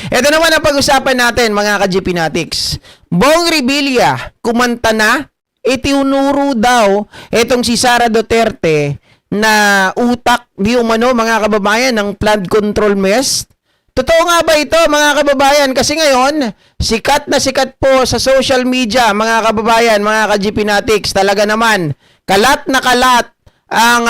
Ito naman ang pag-usapan natin, mga ka-GPnatics. Bong Revilla, kumanta na, itinuro daw itong si Sara Duterte na utak di umano, mga kababayan, ng flood control mess. Totoo nga ba ito, mga kababayan? Kasi ngayon, sikat na sikat po sa social media, mga kababayan, mga ka-GPnatics. Talaga naman, kalat na kalat ang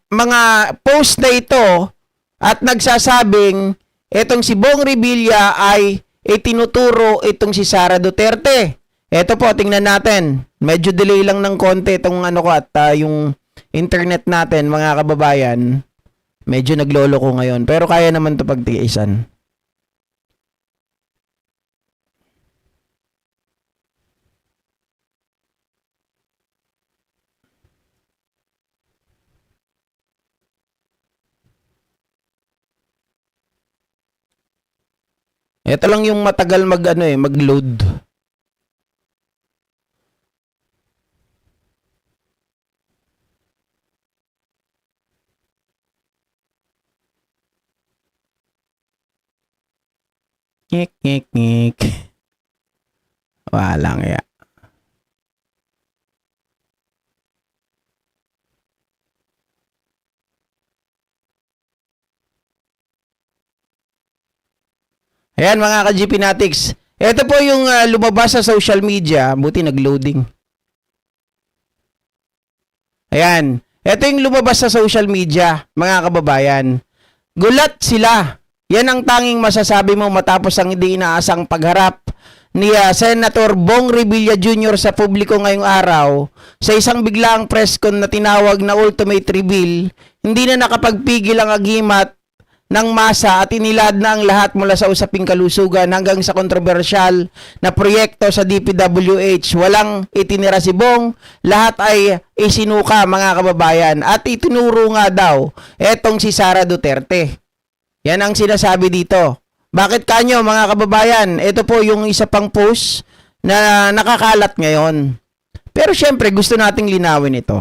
mga post na ito at nagsasabing itong si Bong Revilla ay itinuturo itong si Sara Duterte. Ito po, tingnan natin. Medyo delay lang ng konti itong ano ko at yung internet natin, mga kababayan. Medyo naglolo ko ngayon. Pero kaya naman ito pagtiisan. Ito lang yung matagal mag-load. Ngik, ngik, ngik. Walang ya. Ayan, mga ka-GPnatics. Ito po yung lumabas sa social media. Buti nag-loading. Ayan. Ito yung lumabas sa social media, mga kababayan. Gulat sila. Yan ang tanging masasabi mo matapos ang hindi inaasang pagharap ni Senator Bong Revilla Jr. sa publiko ngayong araw sa isang biglaang press con na tinawag na ultimate reveal. Hindi na nakapagpigil ang agimat ng masa at inilad na ang lahat mula sa usaping kalusugan hanggang sa kontrobersyal na proyekto sa DPWH. Walang itinira si Bong, lahat ay isinuka, mga kababayan, at itinuro nga daw etong si Sara Duterte. Yan ang sinasabi dito. Bakit kanyo, mga kababayan? Ito po yung isa pang post na nakakalat ngayon. Pero syempre gusto nating linawin ito.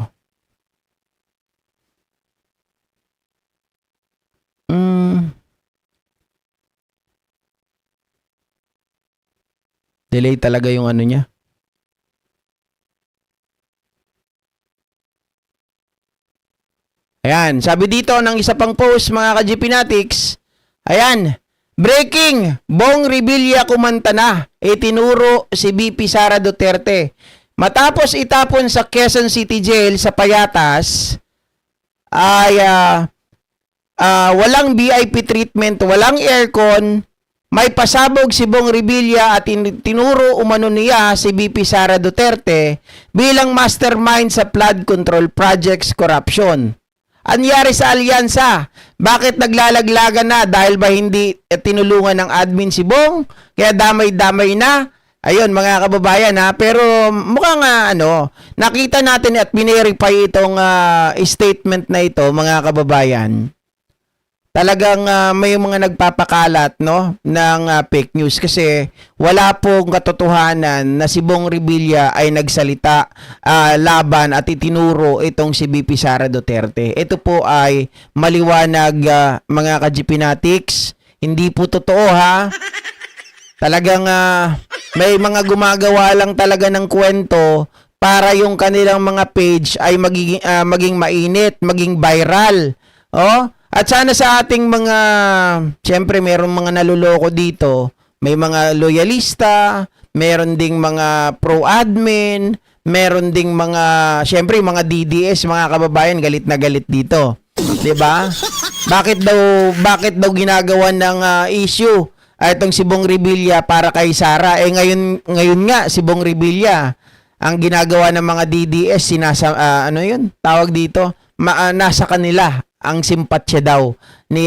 Delay talaga yung ano niya. Ayan, sabi dito ng isa pang post, mga ka-GPnatics. Ayan, breaking, Bong Revilla kumanta na, itinuro si BP Sara Duterte. Matapos itapon sa Quezon City Jail sa Payatas, ay walang VIP treatment, walang aircon, may pasabog si Bong Revilla at tinuro umano niya si BP Sara Duterte bilang mastermind sa flood control projects corruption. Anyari sa alyansa? Bakit naglalaglagan na? Dahil ba hindi tinulungan ng admin si Bong? Kaya damay-damay na? Ayun, mga kababayan ha. Pero mukhang nakita natin at binerify itong statement na ito, mga kababayan. Talagang may mga nagpapakalat ng fake news kasi wala pong katotohanan na si Bong Revilla ay nagsalita laban at itinuro itong si BP Sara Duterte. Ito po ay maliwanag, mga ka-GPnatics. Hindi po totoo ha. Talagang may mga gumagawa lang talaga ng kwento para yung kanilang mga page ay maging mainit, maging viral. Oh? At sana sa ating mga, siyempre meron mga naluloko dito, may mga loyalista, meron ding mga pro-admin, meron ding mga, siyempre mga DDS, mga kababayan, galit na galit dito. 'Di ba? Bakit daw ginagawa ng issue itong si Bong Revilla para kay Sara? Ngayon nga si Bong Revilla ang ginagawa ng mga DDS tawag dito, nasa kanila ang simpatsya daw ni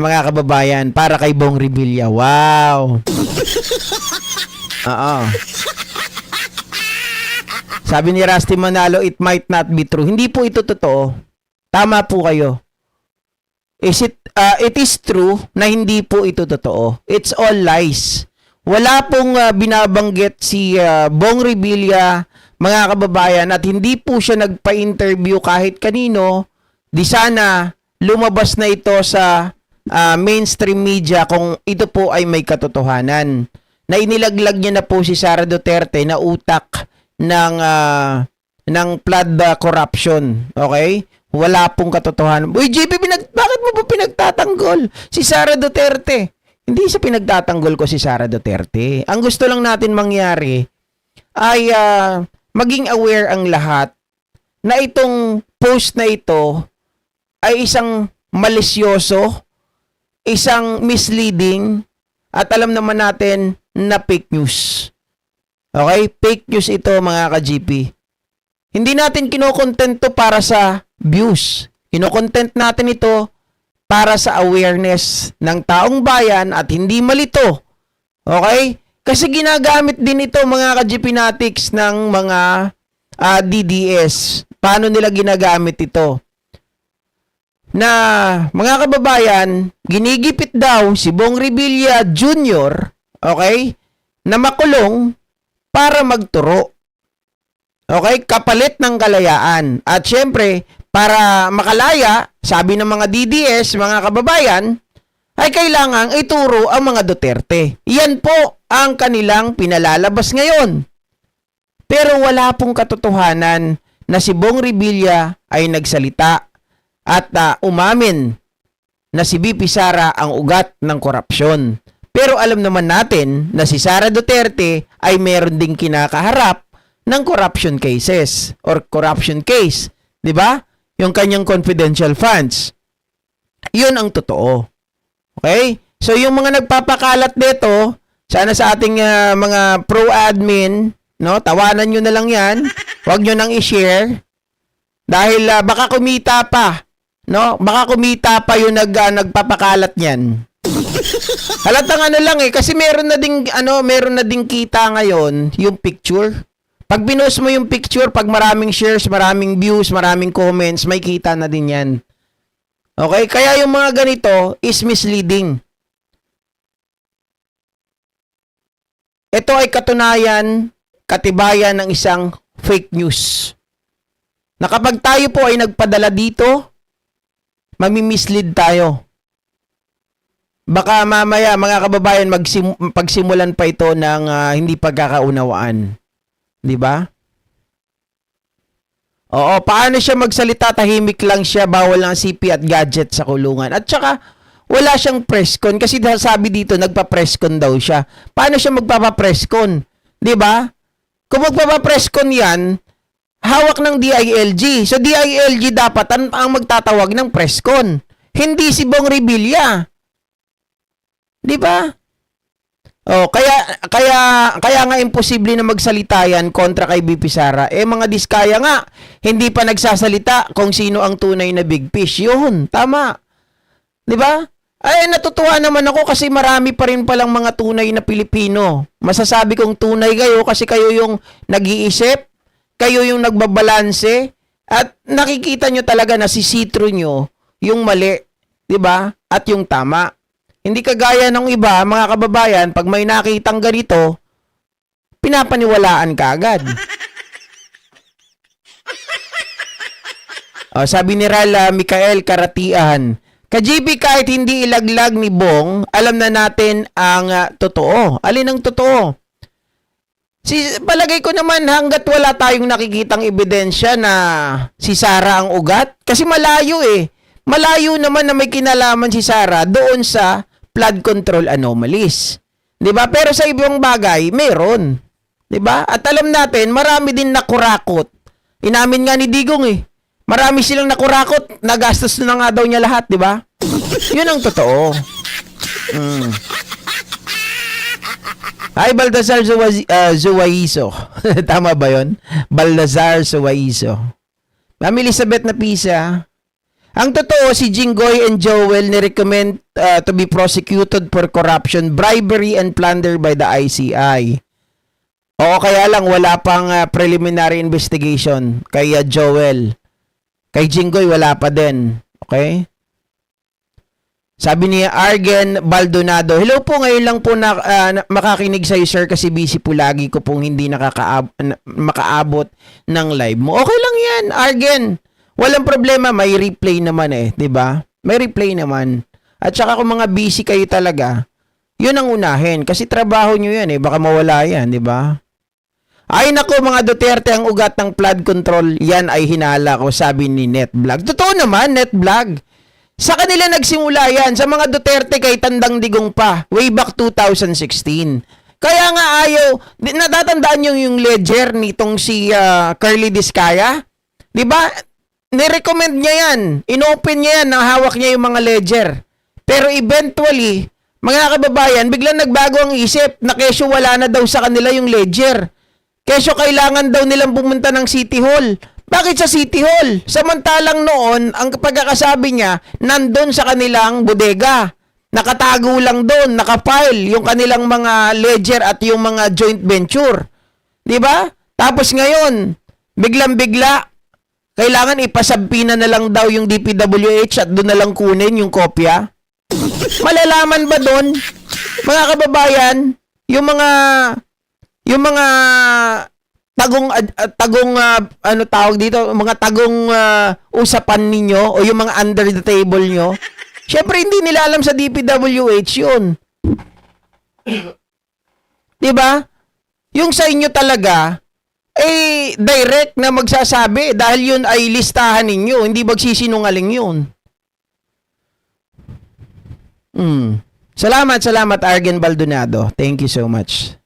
mga kababayan para kay Bong Revilla. Wow. Oo. Sabi ni Rusty Manalo, it might not be true. Hindi po ito totoo. Tama po kayo. It is true na hindi po ito totoo. It's all lies. Wala pong binabanggit si Bong Revilla, mga kababayan, at hindi po siya nagpa-interview kahit kanino. Di sana lumabas na ito sa mainstream media kung ito po ay may katotohanan. Na inilaglag niya na po si Sara Duterte na utak ng flood corruption. Okay? Wala pong katotohanan. Uy, JP, bakit mo po pinagtatanggol si Sara Duterte? Hindi sa pinagtatanggol ko si Sara Duterte. Ang gusto lang natin mangyari ay maging aware ang lahat na itong post na ito ay isang malisyoso, isang misleading, at alam naman natin na fake news. Okay? Fake news ito, mga ka-GP. Hindi natin kinokontent to para sa views. Kinokontent natin ito para sa awareness ng taong bayan at hindi malito. Okay? Kasi ginagamit din ito, mga ka-GPnatics, ng mga DDS. Paano nila ginagamit ito? Na, mga kababayan, ginigipit daw si Bong Revilla Jr., okay, na makulong para magturo. Okay? Kapalit ng kalayaan. At syempre, para makalaya, sabi ng mga DDS, mga kababayan, ay kailangang ituro ang mga Duterte. Yan po ang kanilang pinalalabas ngayon. Pero wala pong katotohanan na si Bong Revilla ay nagsalita at umamin na si BP Sara ang ugat ng korupsyon. Pero alam naman natin na si Sara Duterte ay meron ding kinakaharap ng corruption cases or corruption case. 'Di ba? Yung kanyang confidential funds. 'Yun ang totoo. Okay? So yung mga nagpapakalat dito, sana sa ating mga pro-admin, no, tawanan nyo na lang 'yan. Huwag nyo nang i-share dahil baka kumita pa, no? Baka kumita pa yung nagpapakalat niyan. Halatang ano lang kasi meron na ding kita ngayon yung picture. Pag pinost mo yung picture, pag maraming shares, maraming views, maraming comments, may kita na din yan. Okay? Kaya yung mga ganito is misleading. Ito ay katunayan, katibayan ng isang fake news. Na kapag tayo po ay nagpadala dito, mamimislead tayo. Baka mamaya, mga kababayan, pagsimulan pa ito ng hindi pagkakaunawaan. Di ba? Oo, paano siya magsalita? Tahimik lang siya, bawal ang CP at gadget sa kulungan. At saka, wala siyang presscon kasi sabi dito, nagpa-presscon daw siya. Paano siya magpapa-presscon? Di ba? Kung magpapa-presscon yan, hawak ng DILG. So, DILG dapat ang magtatawag ng presscon. Hindi si Bong Revilla. Di ba? Oh, kaya nga imposible na magsalita yan kontra kay BP Sara. Mga diskaya nga, hindi pa nagsasalita kung sino ang tunay na big fish. Yun, tama. 'Di ba? Ay, natutuwa naman ako kasi marami pa rin palang mga tunay na Pilipino. Masasabi kong tunay kayo kasi kayo yung nag-iisip, kayo yung nagbabalanse, at nakikita nyo talaga na sisitro nyo yung mali, 'di ba? At yung tama. Hindi kagaya ng iba, mga kababayan, pag may nakitang ganito, pinapaniwalaan ka agad. Sabi ni Rala Mikael Karatian, ka-GB kahit hindi ilaglag ni Bong, alam na natin ang totoo. Alin ang totoo? Palagay ko naman hanggat wala tayong nakikitang ebidensya na si Sara ang ugat, kasi malayo Malayo naman na may kinalaman si Sara doon sa flood control anomalies. 'Di ba? Pero sa ibang bagay, meron. 'Di ba? At alam natin, marami din nakurakot. Inamin nga ni Digong Marami silang nakurakot, nagastos na nga daw niya lahat, 'di ba? 'Yun ang totoo. Ay, Baltazar Zuwaiso. Tama ba 'yon? Baltazar Zuwaiso. Ma'am Elizabeth na Pisa. Ang totoo, si Jinggoy and Joel ni-recommend to be prosecuted for corruption, bribery, and plunder by the ICI. Oo, kaya lang wala pang preliminary investigation kay Joel. Kay Jinggoy, wala pa din. Okay? Sabi ni Argen Baldonado, hello po, ngayon lang po makakinig sa'yo, sir, kasi busy po lagi ko pong hindi makaabot ng live mo. Okay lang yan, Argen. Walang problema, may replay naman 'di ba? May replay naman. At saka kung mga busy kayo talaga, yun ang unahin. Kasi trabaho nyo yan eh. Baka mawala yan, di ba? Ay nako mga Duterte, ang ugat ng flood control, yan ay hinala ko, sabi ni NetVlog. Totoo naman, NetVlog. Sa kanila nagsimula yan. Sa mga Duterte kay Tandang Digong pa. Way back 2016. Kaya nga ayaw, natatandaan nyo yung ledger nitong si Curly Discaya? Di ba? Nirecommend niya yan. Inopen niya yan, hawak niya yung mga ledger. Pero eventually, mga kababayan, biglang nagbago ang isip na kesyo wala na daw sa kanila yung ledger. Kesyo kailangan daw nilang pumunta ng City Hall. Bakit sa City Hall? Samantalang noon, ang pagkakasabi niya, nandun sa kanilang bodega. Nakatago lang doon, nakafile yung kanilang mga ledger at yung mga joint venture. Di ba? Tapos ngayon, biglang-bigla, kailangan ipasabpina na lang daw yung DPWH at doon na lang kunin yung kopya. Malalaman ba doon, mga kababayan, yung mga tagong ano tawag dito, mga tagong usapan ninyo o yung mga under the table nyo? Syempre hindi nila alam sa DPWH yun. 'Di ba? Yung sa inyo talaga direct na magsasabi dahil yun ay listahan ninyo, hindi magsisinungaling yun. Salamat Argen Baldonado. Thank you so much.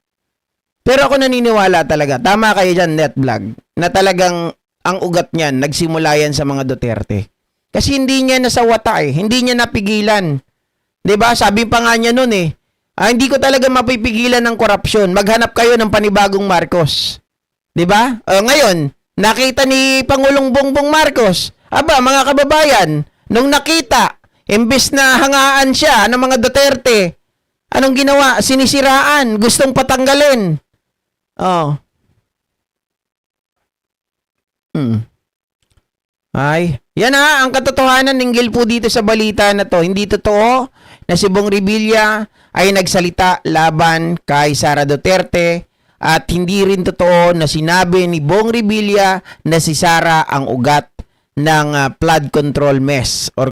Pero ako naniniwala talaga, tama kayo dyan, NetVlog, na talagang ang ugat niyan, nagsimula yan sa mga Duterte. Kasi hindi niya nasawata hindi niya napigilan. 'Di ba? Sabi pa nga niya noon hindi ko talaga mapipigilan ng korupsyon. Maghanap kayo ng panibagong Marcos. 'Di ba? Ngayon, nakita ni Pangulong Bongbong Marcos. Aba, mga kababayan, nung nakita, imbes na hangaan siya ng mga Duterte, anong ginawa? Sinisiraan, gustong patanggalin. Ay, yan ang katotohanan ninggil po dito sa balita na to. Hindi totoo na si Bong Revilla ay nagsalita laban kay Sara Duterte at hindi rin totoo na sinabi ni Bong Revilla na si Sara ang ugat ng flood control mess or